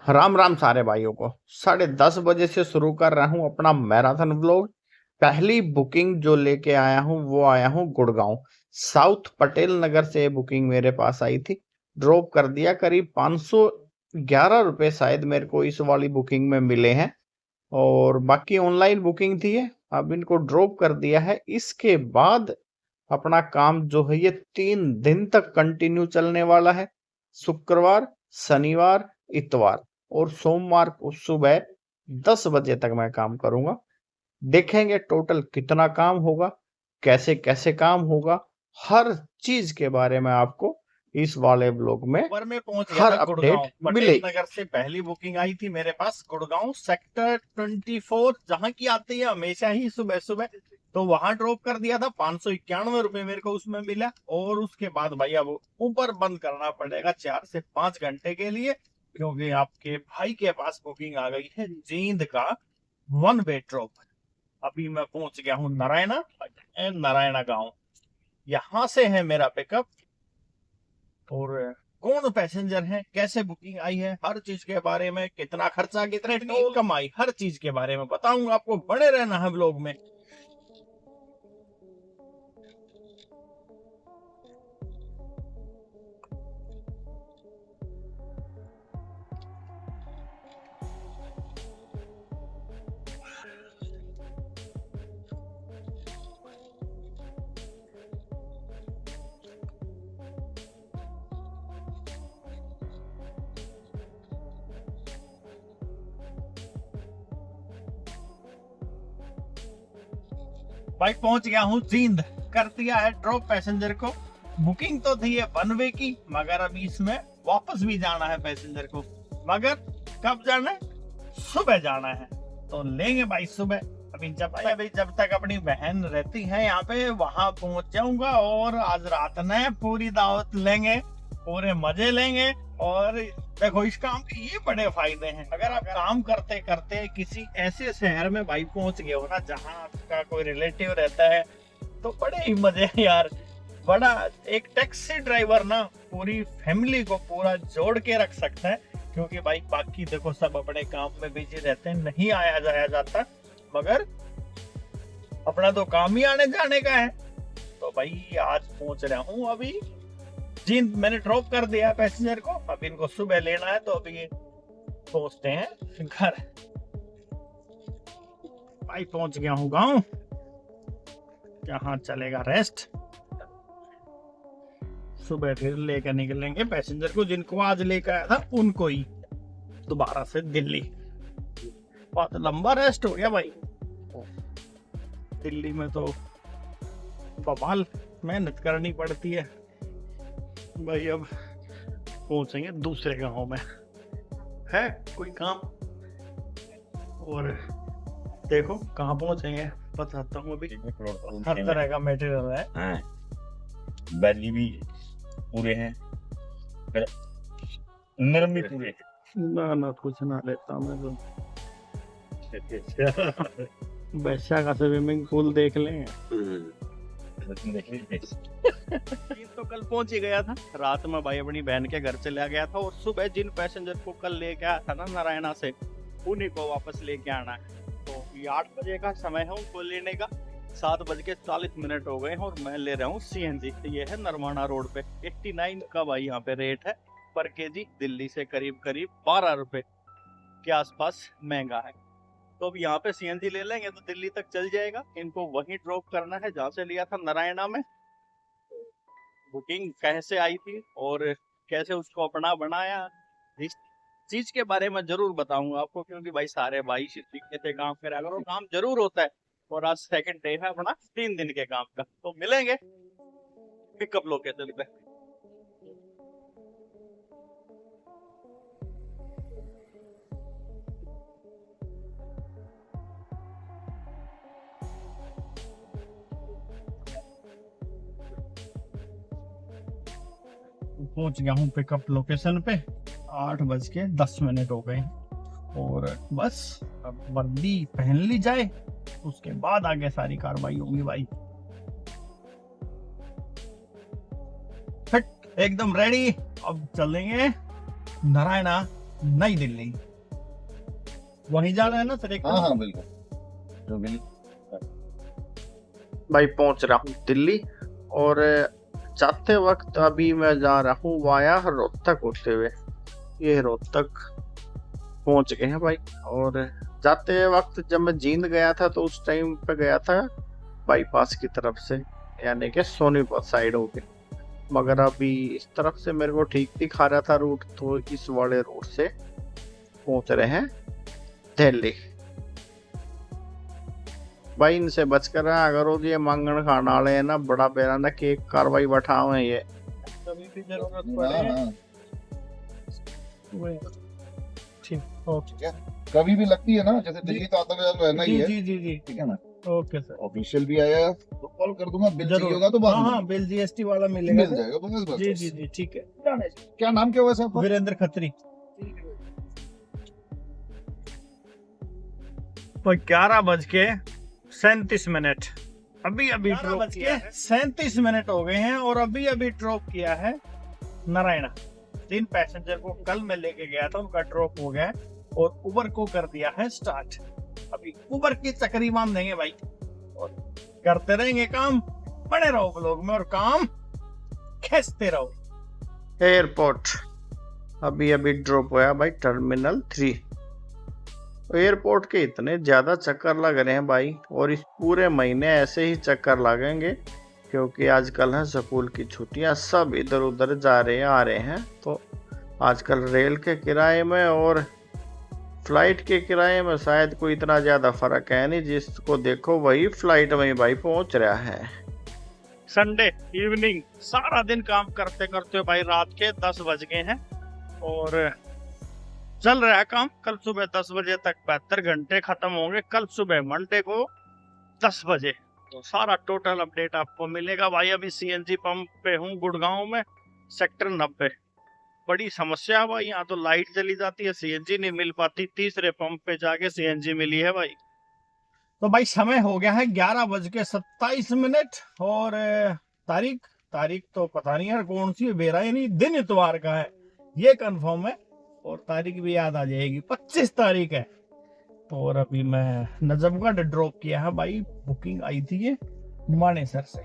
राम राम सारे भाइयों को। 10:30 बजे से शुरू कर रहा हूँ अपना मैराथन व्लॉग। पहली बुकिंग जो लेके आया हूँ वो आया हूँ गुड़गांव। साउथ पटेल नगर से ये बुकिंग मेरे पास आई थी। ड्रॉप कर दिया, करीब 511 रुपए शायद मेरे को इस वाली बुकिंग में मिले हैं। और बाकी ऑनलाइन बुकिंग थी ये। अब इनको ड्रॉप कर दिया है। इसके बाद अपना काम जो है ये 3 दिन तक कंटिन्यू चलने वाला है। शुक्रवार, शनिवार, इतवार और सोमवार को सुबह 10 बजे तक मैं काम करूंगा। देखेंगे टोटल कितना काम होगा, कैसे कैसे काम होगा, हर चीज के बारे में आपको इस वाले ब्लॉग में पर मैं पहुंच गया हर था गुड़गांव। अपडेट पटेल मिलेगी। नगर से पहली बुकिंग आई थी मेरे पास गुड़गांव सेक्टर 24 जहां की आती है हमेशा ही सुबह सुबह। तो वहां ड्रॉप कर दिया था। 591 रुपए मेरे को उसमें मिला। और उसके बाद भाई अब ऊपर बंद करना पड़ेगा 4 से 5 घंटे के लिए, क्योंकि आपके भाई के पास बुकिंग आ गई है जींद का 1 वे ड्रॉप। अभी मैं पहुंच गया हूँ नारायणा गांव। यहाँ से है मेरा पिकअप। और कौन पैसेंजर है, कैसे बुकिंग आई है, हर चीज के बारे में, कितना खर्चा, कितने टोल कमाई, हर चीज के बारे में बताऊंगा आपको। बने रहना है ब्लॉग में। भाई पहुंच गया हूँ जींद। कर दिया है ड्रॉप पैसेंजर को। बुकिंग तो थी ये 1 वे की, मगर अभी इसमें वापस भी जाना है पैसेंजर को। मगर कब जाना है? सुबह जाना है। तो लेंगे भाई सुबह। अभी जब तक अपनी बहन रहती है यहाँ पे वहां पहुंच जाऊंगा। और आज रात में पूरी दावत लेंगे, पूरे मजे लेंगे। और देखो इस काम के ये बड़े फायदे हैं। अगर आप काम करते करते किसी ऐसे शहर में भाई पहुंच गए हो ना जहाँ आपका कोई रिलेटिव रहता है, तो बड़े ही मजे हैं यार। बड़ा एक टैक्सी ड्राइवर ना पूरी फैमिली को पूरा जोड़ के रख सकता है। क्योंकि भाई बाकी देखो सब अपने काम में बिजी रहते हैं, नहीं आया जाया जाता। मगर अपना तो काम ही आने जाने का है। तो भाई आज पहुंच रहा हूँ अभी जींद। मैंने ड्रॉप कर दिया पैसेंजर को। अब इनको सुबह लेना है, तो अभी पहुंचते हैं घर। भाई पहुंच गया हूँ गांव। यहाँ चलेगा रेस्ट। सुबह फिर लेकर निकलेंगे पैसेंजर को, जिनको आज लेकर आया था उनको ही दोबारा से दिल्ली। बहुत लंबा रेस्ट हो गया भाई। दिल्ली में तो बवाल मेहनत करनी पड़ती है भाई। अब पहुंचेंगे दूसरे गांव में, है कोई काम। और देखो कहाँ पहुंचेंगे बताता हूँ। अभी हर तरह का मटेरियल है। बैली भी पूरे हैं, नरम भी पूरे हैं। ना कुछ ना लेता मैं तो। वैसा का स्विमिंग पूल देख लेंगे। तो कल पहुंच ही गया था। रात में भाई अपनी बहन के घर चला गया था। और सुबह जिन पैसेंजर को कल लेके आया था ना नारायणा से, उन्हीं को वापस लेके आना है। तो ये 8 बजे का समय है उनको लेने का। 7:40 हो गए हैं और मैं ले रहा हूँ CNG। ये है नरवाना रोड पे। 89 का भाई यहाँ पे रेट है पर केजी। दिल्ली से करीब 12 रुपए के आसपास महंगा है। तो अब यहाँ पे CNG ले लेंगे तो दिल्ली तक चल जाएगा। इनको वहीं ड्रॉप करना है जहाँ से लिया था नारायणा में। बुकिंग कैसे आई थी और कैसे उसको अपना बनाया, इस चीज के बारे में जरूर बताऊंगा आपको। क्योंकि भाई सारे भाई सीखे थे काम करा करो, काम जरूर होता है। और आज सेकंड डे है अपना 3 दिन के काम का। तो मिलेंगे पिकअप लोकेशन पे। पहुंच गया हूँ पिकअप लोकेशन पे। 8:10 हो गए। और बस अब वर्दी पहन ली जाए, उसके बाद आगे सारी कार्रवाई होगी भाई। फिट एकदम रेडी। अब चलेंगे नारायणा नई दिल्ली। वहीं जाना है ना सर? एक हाँ हाँ बिल्कुल, जो मिल भाई पहुंच रहा हूँ दिल्ली, और जाते वक्त अभी मैं जा रहा हूँ वाया रोहतक होते हुए। ये रोहतक पहुंच गए हैं भाई। और जाते वक्त जब मैं जींद गया था तो उस टाइम पे गया था बाईपास की तरफ से, यानी कि सोनीपत साइड हो के। मगर अभी इस तरफ से मेरे को ठीक दिखा रहा था रूट, तो इस वाले रूट से पहुंच रहे हैं दिल्ली। भाई इनसे बच कर रहा अगर वो ये मांगण खाने वाले है ना, बड़ा बेरा ना केक कार्रवाई बैठा हुए ये। कभी भी जरूरत हाँ पड़े। हाँ ठीक, ओके कभी भी लगती है ना, जैसे दिल्ली तो आता रहना ही जी है, जी जी जी, ठीक है ना। ओके सर, ऑफिशियल भी आया तो कॉल कर दूंगा, बिल चाहिए जरूर। होगा तो बाद हाँ में हाँ, बिल जीएसटी वाला मिलेगा मिल सर। जाएगा। बस बस जी बस। जी जी, ठीक है। क्या नाम क्या हुआ साहब? वीरेंद्र खत्री। तो 11:37 अभी अभी ड्रॉप किया है। 37 मिनट हो गए हैं और अभी अभी ड्रॉप किया है नारायणा। 3 पैसेंजर को कल मैं लेके गया था, उनका ड्रॉप हो गया है और उबर को कर दिया है स्टार्ट। अभी उबर की चक्री मान देंगे भाई और करते रहेंगे काम। बने रहो ब्लॉग में और काम खींचते रहो। एयरपोर्ट अभी अभी ड्रॉप हुआ भाई टर्मिनल 3। एयरपोर्ट के इतने ज्यादा चक्कर लग रहे हैं भाई, और इस पूरे महीने ऐसे ही चक्कर लगेंगे, क्योंकि आजकल है स्कूल की छुट्टियां, सब इधर उधर जा रहे हैं आ रहे हैं। तो आजकल रेल के किराए में और फ्लाइट के किराए में शायद कोई इतना ज्यादा फर्क है नहीं, जिसको देखो वही फ्लाइट में भाई पहुंच रहा है। संडे इवनिंग सारा दिन काम करते करते भाई रात के 10 बज गए हैं और चल रहा है काम। कल सुबह 10 बजे तक 72 घंटे खत्म होंगे। कल सुबह मंडे को 10 बजे तो सारा टोटल अपडेट आपको मिलेगा भाई। अभी सीएनजी पंप पे हूँ गुड़गांव में, सेक्टर 90। बड़ी समस्या है भाई, यहाँ तो लाइट चली जाती है, सीएनजी नहीं मिल पाती। तीसरे पंप पे जाके सीएनजी मिली है भाई। तो भाई समय हो गया है 11:27 और तारीख तो पता नहीं यार कौन सी, बेरा नहीं, दिन इतवार का है ये कंफर्म है, और तारीख भी याद आ जाएगी, 25 तारीख है। और अभी मैं नजफगढ़ ड्रॉप किया है भाई, बुकिंग आई थी ये मानेसर से।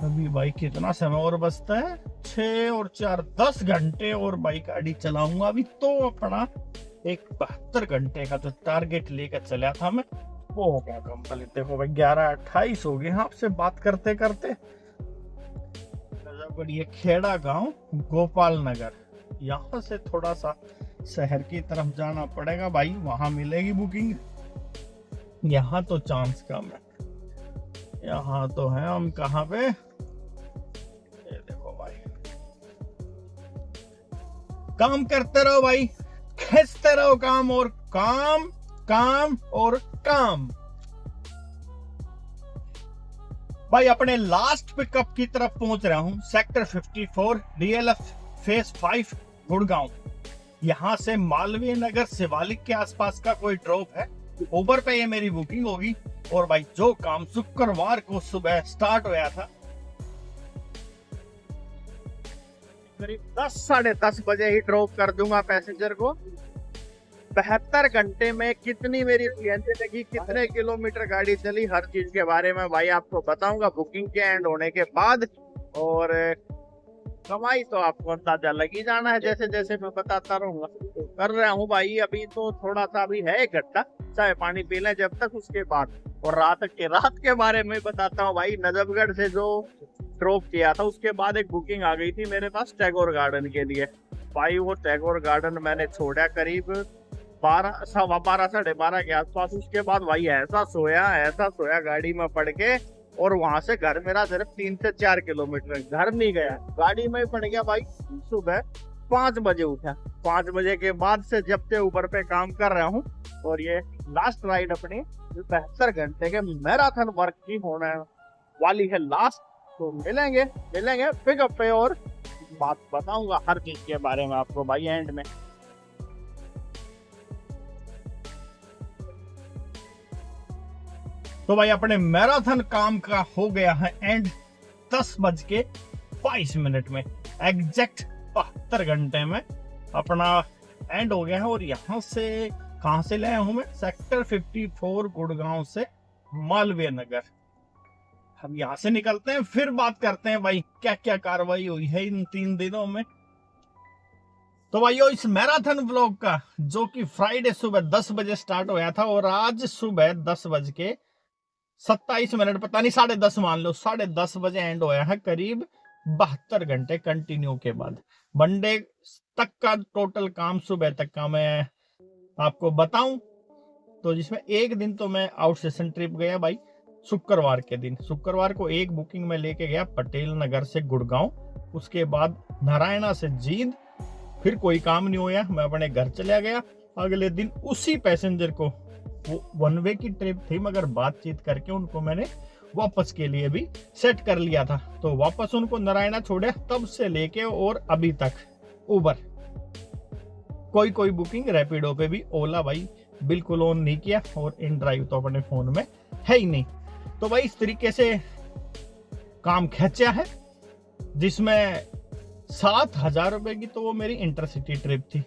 अभी भाई कितना समय और बचता है, 6 और 4 10 घंटे और भाई गाड़ी चलाऊंगा अभी तो अपना एक 72 घंटे का जो टारगेट लेकर चला था मैं, वो हो गया कंप्लीट। देखो भाई 11:28 हो गए आपसे बात करते करते। ये खेड़ा गांव गोपाल नगर, यहाँ से थोड़ा सा शहर की तरफ जाना पड़ेगा भाई, वहां मिलेगी बुकिंग। यहाँ तो चांस कम है, यहाँ तो है हम कहाँ पे, ये देखो भाई। काम करते रहो भाई, खींचते रहो काम और काम, काम और काम। भाई अपने लास्ट पिकअप की तरफ पहुंच रहा हूं, सेक्टर 54 डीएलएफ फेज 5 गुड़गांव। यहां से मालवीय नगर शिवालिक के आसपास का कोई ड्रॉप है, उबर पे ये मेरी बुकिंग होगी। और भाई जो काम शुक्रवार को सुबह स्टार्ट हुआ था, करीब 10 साढ़े 10 बजे ही ड्रॉप कर दूंगा पैसेंजर को। 72 घंटे में कितनी मेरी सीएनजी लगी, कितने किलोमीटर गाड़ी चली, हर चीज के बारे में भाई आपको बताऊंगा बुकिंग के एंड होने के बाद। और कमाई तो आपको अंदाजा लग ही जाना है, जैसे जैसे मैं बताता रहूंगा। कर रहा हूँ भाई, अभी तो थोड़ा सा अभी है एक घंटा, चाय पानी पी लें जब तक, उसके बाद। और रात के बारे में बताता हूँ भाई। नजफगढ़ से जो ड्रॉप किया था उसके बाद एक बुकिंग आ गई थी मेरे पास टैगोर गार्डन के लिए भाई। वो टैगोर गार्डन मैंने छोड़ा करीब 12 साढ़े 12 के आसपास। उसके बाद भाई ऐसा सोया गाड़ी में पड़ के, और वहां से घर मेरा सिर्फ 3 से 4 किलोमीटर, घर नहीं गया, गाड़ी में ही पड़ गया भाई। सुबह 5 बजे उठा, 5 बजे के बाद से जब से ऊपर पे काम कर रहा हूँ। और ये लास्ट राइड अपनी 72 घंटे के मैराथन वर्क की होने वाली है लास्ट। तो मिलेंगे पिकअप पे और बात बताऊंगा हर चीज के बारे में आपको भाई एंड में। तो भाई अपने मैराथन काम का हो गया है एंड 10:22 में, एग्जैक्ट 72 घंटे में अपना एंड हो गया है। और यहाँ से कहाँ से लाया हूँ मैं? सेक्टर 54 गुड़गांव से मालवीय नगर। हम यहाँ से निकलते हैं, फिर बात करते हैं भाई क्या क्या कार्रवाई हुई है इन 3 दिनों में। तो भाइयों, इस मैराथन व्लॉग का जो कि फ्राइडे सुबह 10 बजे स्टार्ट हुआ था और आज सुबह 10:27 पता नहीं 10:30 मान लो, 10:30 बजे एंड होया है, करीब 72 घंटे कंटिन्यू के बाद। मंडे तक का टोटल काम सुबह तक का मैं आपको बताऊं तो जिसमें एक दिन तो मैं आउट सेशन ट्रिप गया भाई, शुक्रवार के दिन। शुक्रवार को एक बुकिंग में लेके गया पटेल नगर से गुड़गांव, उसके बाद नारायणा से जींद, फिर कोई काम नहीं हुआ, मैं अपने घर चला गया। अगले दिन उसी पैसेंजर को, वो 1 वे की ट्रिप थी मगर बातचीत करके उनको मैंने वापस के लिए भी सेट कर लिया था, तो वापस उनको नारायणा छोड़ा। तब से लेके और अभी तक उबर, कोई बुकिंग रैपिडो पे भी, ओला भाई बिल्कुल ऑन नहीं किया, और इन ड्राइव तो अपने फोन में है ही नहीं। तो भाई इस तरीके से काम खींचा है, जिसमें 7,000 रुपए की तो वो मेरी इंटरसिटी ट्रिप थी,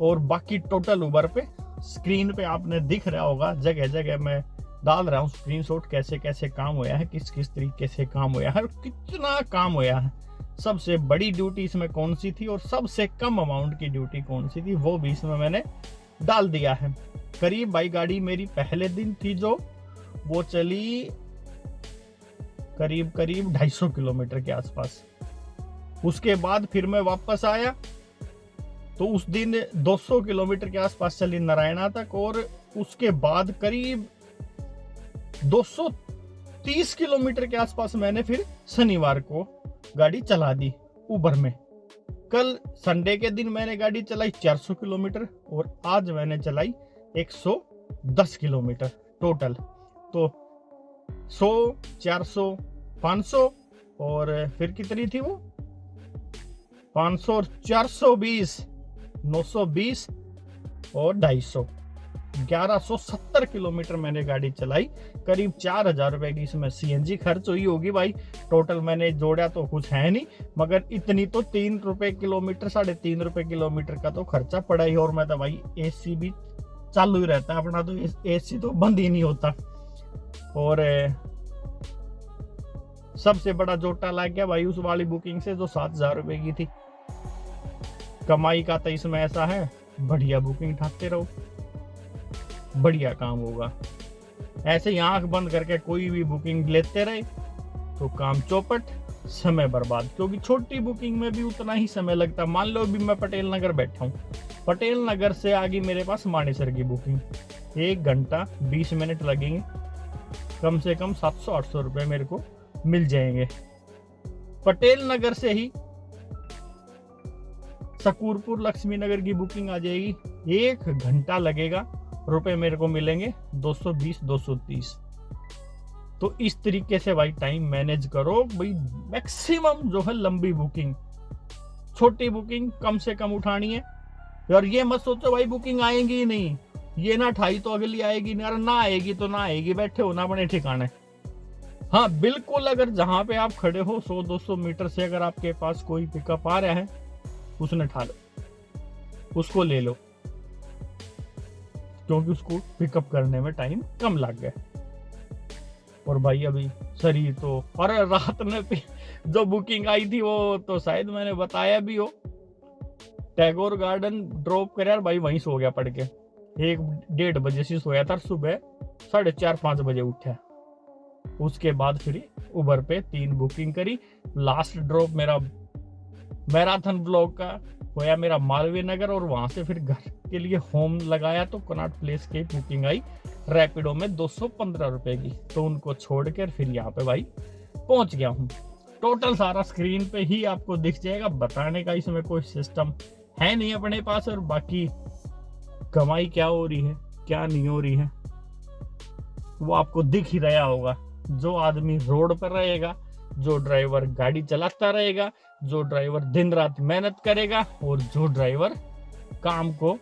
और बाकी टोटल उबर पे स्क्रीन पे आपने दिख रहा होगा, जगह जगह मैं डाल रहा हूँ स्क्रीनशॉट, कैसे कैसे काम होया है, किस किस तरीके से काम होया है, कितना काम होया है, सबसे बड़ी ड्यूटी इसमें कौन सी थी और सबसे कम अमाउंट की ड्यूटी कौन सी थी, वो भी इसमें मैंने डाल दिया है। करीब भाई गाड़ी मेरी पहले दिन थी जो, वो चली करीब 250 किलोमीटर के आसपास। उसके बाद फिर मैं वापस आया तो उस दिन 200 किलोमीटर के आसपास चली नारायणा तक, और उसके बाद करीब 230 किलोमीटर के आसपास मैंने फिर शनिवार को गाड़ी चला दी उबर में। कल संडे के दिन मैंने गाड़ी चलाई 400 किलोमीटर, और आज मैंने चलाई 110 किलोमीटर टोटल। तो 100, 400, 500 और फिर कितनी थी वो, 500 और 420, 920 और 250, 1170 किलोमीटर मैंने गाड़ी चलाई। करीब 4,000 रुपए की इसमें सीएनजी खर्च हुई होगी भाई। टोटल मैंने जोड़ा तो कुछ है नहीं, मगर इतनी तो 3 रुपए किलोमीटर, 3.5 रुपए किलोमीटर का तो खर्चा पड़ा ही। और मैं तो भाई एसी भी चालू ही रहता है अपना, तो एसी तो बंद ही नहीं होता। और सबसे बड़ा जोटा लग गया भाई उस वाली बुकिंग से जो 7,000 रुपए की थी। कमाई का तो इसमें ऐसा है, बढ़िया बुकिंग ठाकते रहो, बढ़िया काम होगा। ऐसे ही आंख बंद करके कोई भी बुकिंग लेते रहे तो काम चौपट, समय बर्बाद, क्योंकि छोटी बुकिंग में भी उतना ही समय लगता। मान लो अभी मैं पटेल नगर बैठा हूँ, पटेल नगर से आगे मेरे पास मानेसर की बुकिंग, 1 घंटा 20 मिनट लगेंगे, कम से कम 700-800 रुपए मेरे को मिल जाएंगे। पटेल नगर से ही सकूरपुर लक्ष्मी नगर की बुकिंग आ जाएगी, 1 घंटा लगेगा, रुपए मेरे को मिलेंगे 220-230। तो इस तरीके से भाई टाइम मैनेज करो भाई। मैक्सिमम जो है लंबी बुकिंग, छोटी बुकिंग कम से कम उठानी है। और ये मत सोचो भाई बुकिंग आएगी ही नहीं, ये ना ठाई तो अगली आएगी नहीं, अरे ना आएगी तो ना आएगी, बैठे हो ना अपने ठिकाने। हाँ बिल्कुल, अगर जहां पे आप खड़े हो 100-200 मीटर से अगर आपके पास कोई पिकअप आ रहा है, उसने ठा लो, उसको ले लो, क्योंकि उसको पिकअप करने में टाइम कम लग गया। और भाई अभी शरीर तो, अरे रात में जो बुकिंग आई थी वो तो शायद मैंने बताया भी हो, टैगोर गार्डन ड्रॉप कर यार भाई, वहीं सो गया पड़ के, 1-1:30 बजे से सोया था, सुबह 4:30-5 बजे उठा। उसके बाद फिर उबर पे 3 बुकिंग करी। लास्ट ड्रॉप मेरा मैराथन ब्लॉक का होया मेरा मालवीय नगर, और वहां से फिर घर के लिए होम लगाया तो कनॉट प्लेस की बुकिंग आई रैपिडो में 215 रुपए की, तो उनको छोड़कर फिर यहाँ पे भाई पहुंच गया हूँ। टोटल सारा स्क्रीन पे ही आपको दिख जाएगा, बताने का इसमें कोई सिस्टम है नहीं अपने पास। और बाकी कमाई क्या हो रही है क्या नहीं हो रही है वो आपको दिख ही रहा होगा। जो आदमी रोड पर रहेगा, जो ड्राइवर गाड़ी चलाता रहेगा, जो ड्राइवर दिन रात मेहनत करेगा, और जो ड्राइवर काम को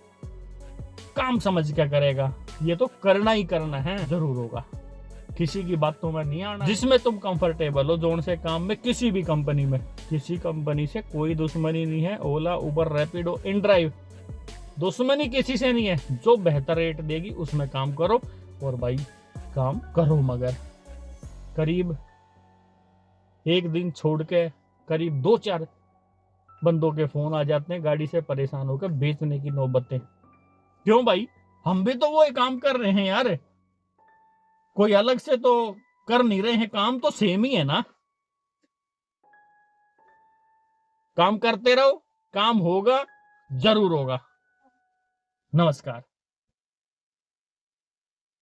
काम समझ के करेगा, ये तो करना ही करना है, जरूर होगा। किसी की बातों में नहीं आना, जिसमें तुम कंफर्टेबल हो, जोन से काम में किसी भी कंपनी में किसी कंपनी से कोई दुश्मनी नहीं है। ओला, उबर, रैपिडो, इनड्राइव, दुश्मनी किसी से नहीं है। जो बेहतर रेट देगी उसमें काम करो, और भाई काम करो, मगर करीब एक दिन छोड़ के करीब 2-4 बंदों के फोन आ जाते हैं गाड़ी से परेशान होकर बेचने की नौबतें। क्यों भाई, हम भी तो वो काम कर रहे हैं यार, कोई अलग से तो कर नहीं रहे हैं, काम तो सेम ही है ना। काम करते रहो, काम होगा, जरूर होगा। नमस्कार।